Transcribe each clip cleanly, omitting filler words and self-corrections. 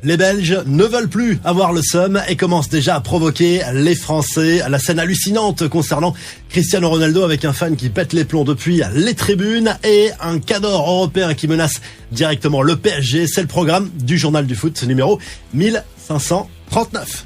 Les Belges ne veulent plus avoir le seum et commencent déjà à provoquer les Français. La scène hallucinante concernant Cristiano Ronaldo avec un fan qui pète les plombs depuis les tribunes et un cador européen qui menace directement le PSG. C'est le programme du journal du foot numéro 1539.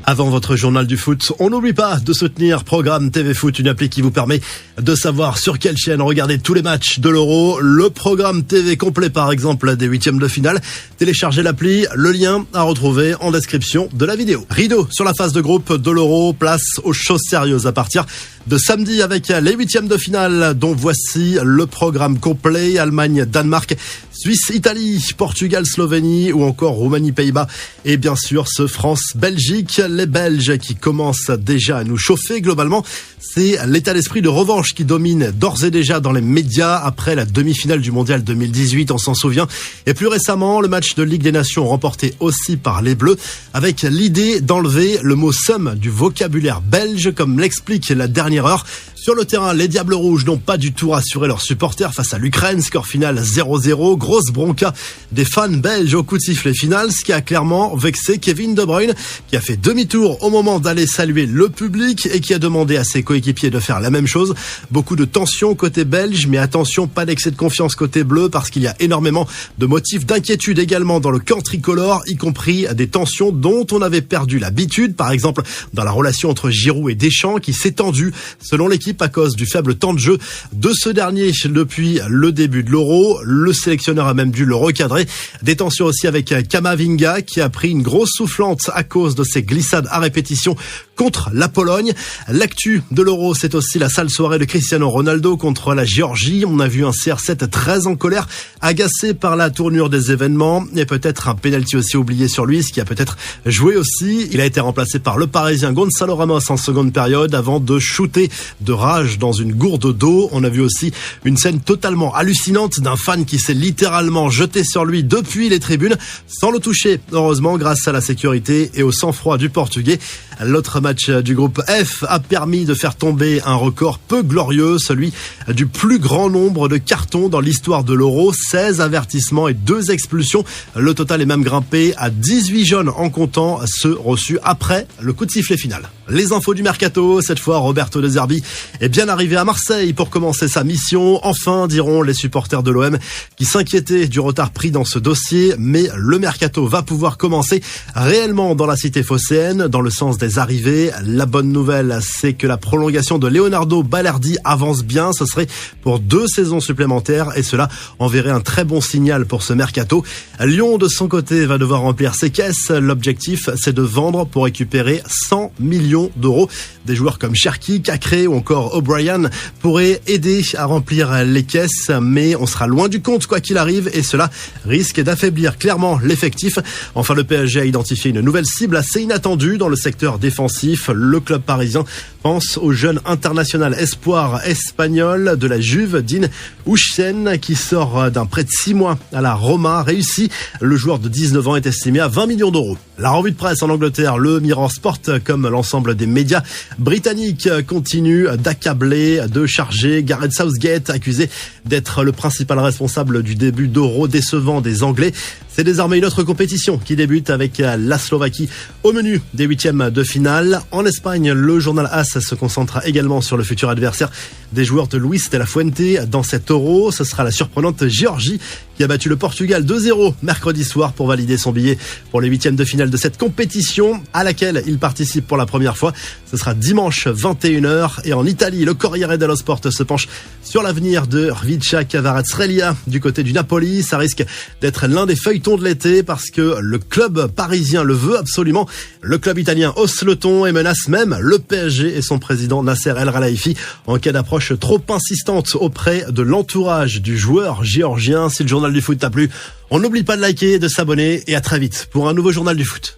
Avant votre journal du foot, on n'oublie pas de soutenir Programme TV Foot, une appli qui vous permet de savoir sur quelle chaîne regarder tous les matchs de l'Euro. Le programme TV complet, par exemple, des huitièmes de finale. Téléchargez l'appli, le lien à retrouver en description de la vidéo. Rideau sur la phase de groupe de l'Euro, place aux choses sérieuses à partir de samedi avec les huitièmes de finale, dont voici le programme complet. Allemagne, Danemark, Suisse, Italie, Portugal, Slovénie ou encore Roumanie, Pays-Bas. Et bien sûr, ce France-Belgique. Les Belges qui commencent déjà à nous chauffer. Globalement, c'est l'état d'esprit de revanche qui domine d'ores et déjà dans les médias après la demi-finale du Mondial 2018, on s'en souvient. Et plus récemment, le match de Ligue des Nations remporté aussi par les Bleus avec l'idée d'enlever le mot seum du vocabulaire belge, comme l'explique la dernière heure. Sur le terrain, les Diables Rouges n'ont pas du tout rassuré leurs supporters face à l'Ukraine. Score final 0-0. Grosse bronca des fans belges au coup de sifflet final, ce qui a clairement vexé Kevin De Bruyne, qui a fait demi-tour au moment d'aller saluer le public et qui a demandé à ses coéquipiers de faire la même chose. Beaucoup de tension côté belge, mais attention, pas d'excès de confiance côté bleu, parce qu'il y a énormément de motifs d'inquiétude également dans le camp tricolore, y compris des tensions dont on avait perdu l'habitude. Par exemple, dans la relation entre Giroud et Deschamps, qui s'est tendue selon l'équipe à cause du faible temps de jeu de ce dernier depuis le début de l'Euro. Le sélectionneur a même dû le recadrer. Des tensions aussi avec Kamavinga, qui a pris une grosse soufflante à cause de ses glissades à répétition contre la Pologne. L'actu de l'Euro, c'est aussi la sale soirée de Cristiano Ronaldo contre la Géorgie. On a vu un CR7 très en colère, agacé par la tournure des événements, et peut-être un pénalty aussi oublié sur lui, ce qui a peut-être joué aussi. Il a été remplacé par le Parisien Gonzalo Ramos en seconde période avant de shooter de rage dans une gourde d'eau. On a vu aussi une scène totalement hallucinante d'un fan qui s'est littéralement jeté sur lui depuis les tribunes sans le toucher. Heureusement, grâce à la sécurité et au sang-froid du Portugais. L'autre match du groupe F a permis de faire tomber un record peu glorieux, celui du plus grand nombre de cartons dans l'histoire de l'Euro. 16 avertissements et 2 expulsions. Le total est même grimpé à 18 jaunes en comptant ceux reçus après le coup de sifflet final. Les infos du mercato, cette fois Roberto De Zerbi est bien arrivé à Marseille pour commencer sa mission. Enfin, diront les supporters de l'OM qui s'inquiétaient du retard pris dans ce dossier, mais le mercato va pouvoir commencer réellement dans la cité phocéenne, dans le sens des arrivées. La bonne nouvelle, c'est que la prolongation de Leonardo Balerdi avance bien. Ce serait pour 2 saisons supplémentaires et cela enverrait un très bon signal pour ce mercato. Lyon, de son côté, va devoir remplir ses caisses. L'objectif, c'est de vendre pour récupérer 100 millions d'euros. Des joueurs comme Cherki, Cacré ou encore O'Brien pourraient aider à remplir les caisses, mais on sera loin du compte quoi qu'il arrive et cela risque d'affaiblir clairement l'effectif. Enfin, le PSG a identifié une nouvelle cible assez inattendue dans le secteur défensif. Le club parisien pense au jeune international espoir espagnol de la Juve, Dean Huijsen, qui sort d'un prêt de 6 mois à la Roma réussi. Le joueur de 19 ans est estimé à 20 millions d'euros. La revue de presse en Angleterre, le Mirror Sport, comme l'ensemble des médias britanniques, continue d'accabler, de charger Gareth Southgate, accusé d'être le principal responsable du début d'Euro décevant des Anglais. C'est désormais une autre compétition qui débute avec la Slovaquie au menu des huitièmes de finale. En Espagne, le journal AS se concentre également sur le futur adversaire des joueurs de Luis de la Fuente dans cet Euro. Ce sera la surprenante Géorgie qui a battu le Portugal 2-0 mercredi soir pour valider son billet pour les huitièmes de finale de cette compétition à laquelle il participe pour la première fois. Ce sera dimanche 21h. Et en Italie, le Corriere dello Sport se penche sur l'avenir de Rvica Kvaratskhelia du côté du Napoli. Ça risque d'être l'un des feuilletons de l'été parce que le club parisien le veut absolument. Le club italien hausse le ton et menace même le PSG et son président Nasser El Khelaifi en cas d'approche trop insistante auprès de l'entourage du joueur géorgien. Si le journal du foot t'a plu, on n'oublie pas de liker, de s'abonner et à très vite pour un nouveau journal du foot.